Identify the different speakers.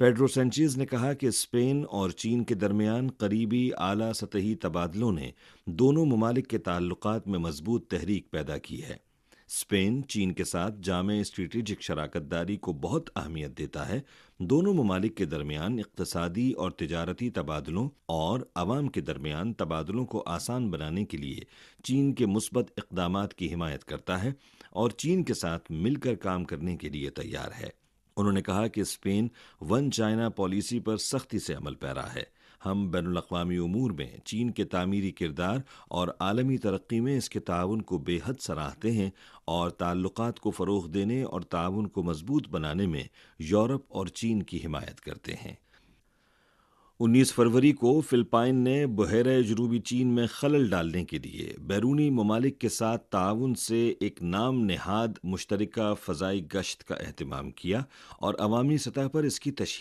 Speaker 1: Pedro سینچیز نے کہا کہ اسپین اور چین کے درمیان قریبی اعلیٰ سطحی تبادلوں نے دونوں ممالک کے تعلقات میں مضبوط تحریک پیدا کی ہے۔ اسپین چین کے ساتھ جامع اسٹریٹجک شراکت داری کو بہت اہمیت دیتا ہے۔ دونوں ممالک کے درمیان اقتصادی اور تجارتی تبادلوں اور عوام کے درمیان تبادلوں کو آسان بنانے کے لیے چین کے مثبت اقدامات کی حمایت کرتا ہے اور چین کے ساتھ مل کر کام کرنے کے لیے تیار ہے۔ انہوں نے کہا کہ اسپین ون چائنا پالیسی پر سختی سے عمل پیرا ہے۔ ہم بین الاقوامی امور میں چین کے تعمیری کردار اور عالمی ترقی میں اس کے تعاون کو بے حد سراہتے ہیں اور تعلقات کو فروغ دینے اور تعاون کو مضبوط بنانے میں یورپ اور چین کی حمایت کرتے ہیں۔ 19 فروری کو فلپائن نے بحیرہ جنوبی چین میں خلل ڈالنے کے لیے بیرونی ممالک کے ساتھ تعاون سے ایک نام نہاد مشترکہ فضائی گشت کا اہتمام کیا اور عوامی سطح پر اس کی تشہیر